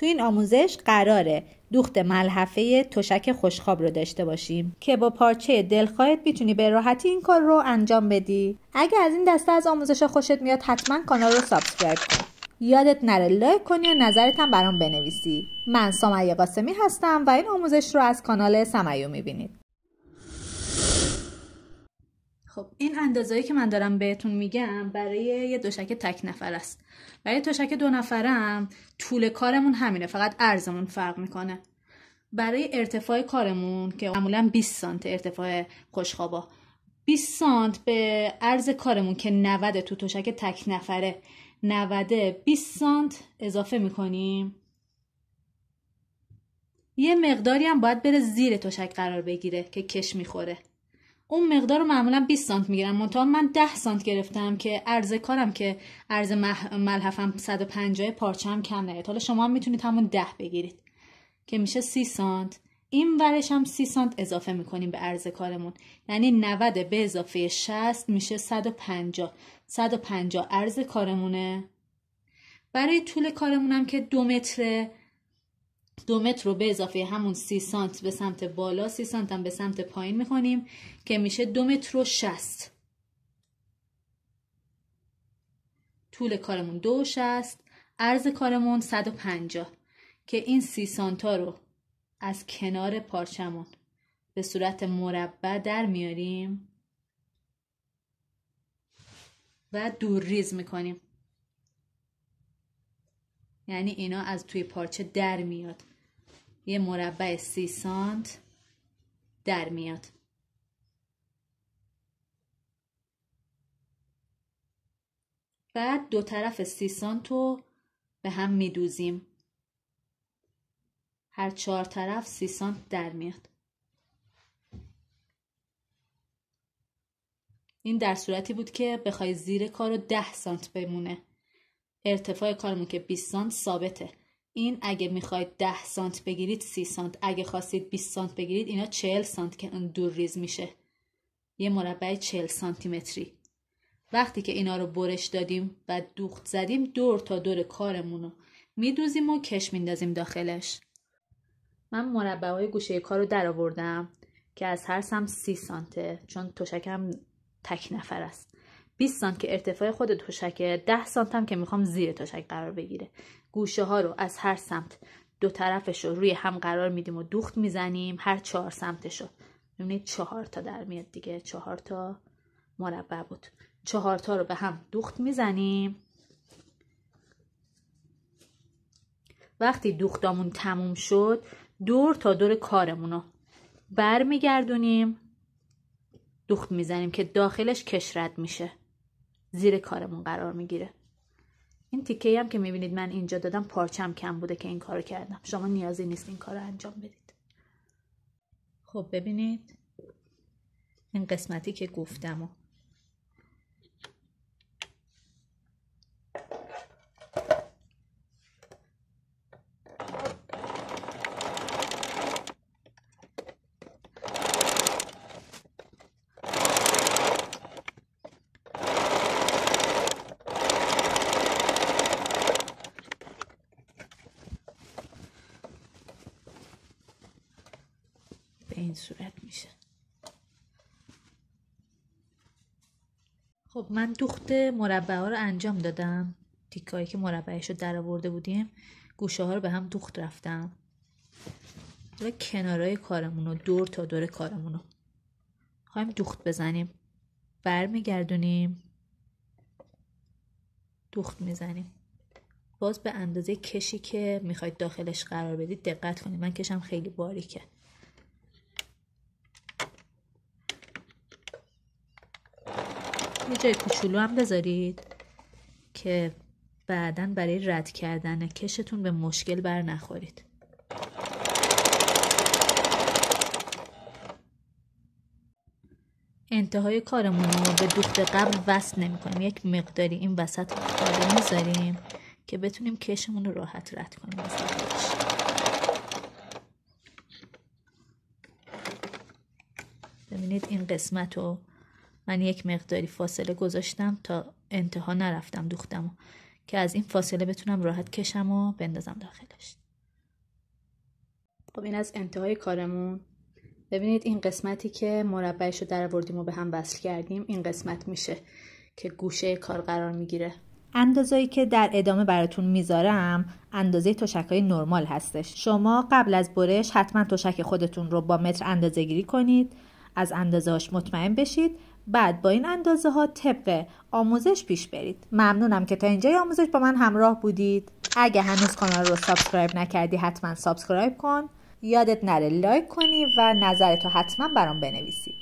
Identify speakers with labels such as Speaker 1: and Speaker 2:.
Speaker 1: تو این آموزش قراره دوخت ملحفه تشک خوشخواب رو داشته باشیم که با پارچه دلخواهت میتونی به راحتی این کار رو انجام بدی. اگه از این دسته از آموزش خوشت میاد حتما کانال رو سابسکرایب کن. یادت نره لایک کنی و نظرت هم برام بنویسی. من سمیه قاسمی هستم و این آموزش رو از کانال سمیو میبینید. خب این اندازه‌ای که من دارم بهتون میگم برای یه دوشک تک نفر است. برای دوشک 2 نفرم طول کارمون همینه، فقط عرضمون فرق میکنه. برای ارتفاع کارمون که معمولا 20 سانت ارتفاع خوشخوابا، 20 سانت به عرض کارمون که 90 تو دوشک تک نفره، 90 20 سانت اضافه میکنیم. یه مقداری هم باید بره زیر دوشک قرار بگیره که کش میخوره. اون مقدار رو معمولا 20 سانت میگیرم، منتها من 10 سانت گرفتم که عرض کارم که عرض ملحفم 150 پارچه‌ام کم نیاد. حالا شما هم میتونید همون 10 بگیرید که میشه 30 سانت. این ورش هم 30 سانت اضافه میکنیم به عرض کارمون، یعنی 90 به اضافه 60 میشه 150. 150 عرض کارمونه. برای طول کارمونم که 2 متره، 2 متر رو به اضافه همون 30 سانت به سمت بالا، 30 سانت هم به سمت پایین میکنیم که میشه 2 متر و 60. طول کارمون 2 و 60، عرض کارمون 150 که این 30 سانت ها رو از کنار پارچمون به صورت مربع در میاریم و دور ریز میکنیم، یعنی اینا از توی پارچه در میاد. یه مربع 30 سانت در میاد. بعد دو طرف 30 سانت رو به هم میدوزیم. هر 4 طرف 30 سانت در میاد. این در صورتی بود که بخوای زیر کارو 10 سانت بمونه. ارتفاع کارمون که 20 سانت ثابته. این اگه میخواید 10 سانت بگیرید 30 سانت، اگه خواستید 20 سانت بگیرید اینا 40 سانت که اون دور ریز میشه. یه مربع 40 سانتی متری. وقتی که اینا رو برش دادیم و دوخت زدیم، دور تا دور کارمون رو میدوزیم و کش میندازیم داخلش. من مربع‌های گوشه کار رو در آوردم که از هر سمت 30 سانته، چون تشکم تک نفر است. 20 سانت که ارتفاع خود تشکه، 10 سانت هم که میخوام زیر تشک قرار بگیره. گوشه ها رو از هر سمت دو طرفش رو روی هم قرار میدیم و دوخت میزنیم. هر 4 سمتش رو ببینید 4 تا در میاد دیگه. 4 تا مربع بود. 4 تا رو به هم دوخت میزنیم. وقتی دوختامون تموم شد، دور تا دور کارمون رو بر میگردونیم، دوخت میزنیم که داخلش کش رد میشه، زیر کارمون قرار میگیره. این تیکه‌ای هم که میبینید من اینجا دادم پارچم کم بوده که این کارو کردم. شما نیازی نیست این کارو انجام بدید. خب ببینید این قسمتی که گفتم این صورت میشه. خب من دوخت مربع ها رو انجام دادم. تیکایی که مربعش رو در آورده بودیم، گوشه ها رو به هم دوخت رفتم. حالا کنارای کارمون رو دور تا دور کارمون رو خواهیم دوخت بزنیم. برمیگردونیم، دوخت میزنیم. باز به اندازه کشی که میخواید داخلش قرار بدید دقت کنید. من کشم خیلی باریکه. یه جای کوچولو هم بذارید که بعداً برای رد کردن کشتون به مشکل بر نخورید. انتهای کارمون رو به دوخت قبل وصل نمی کنیم. یک مقداری این وسط خالی میذاریم که بتونیم کشمون رو راحت رد کنیم. ببینید این قسمت رو من یک مقداری فاصله گذاشتم تا انتها نرفتم دوختم که از این فاصله بتونم راحت کشم و بندازم داخلش. خب این از انتهای کارمون. ببینید این قسمتی که مربعش رو در آوردیم و به هم وصل کردیم، این قسمت میشه که گوشه کار قرار میگیره.
Speaker 2: اندازه‌ای که در ادامه براتون میذارم اندازه تشک‌های نرمال هستش. شما قبل از برش حتما تشک خودتون رو با متر اندازه گیری کنید، از اندازه‌هاش مطمئن بشید، بعد با این اندازه ها طبق آموزش پیش برید. ممنونم که تا اینجای آموزش با من همراه بودید. اگه هنوز کانال رو سابسکرایب نکردی حتما سابسکرایب کن. یادت نره لایک کنی و نظرتو حتما برام بنویسی.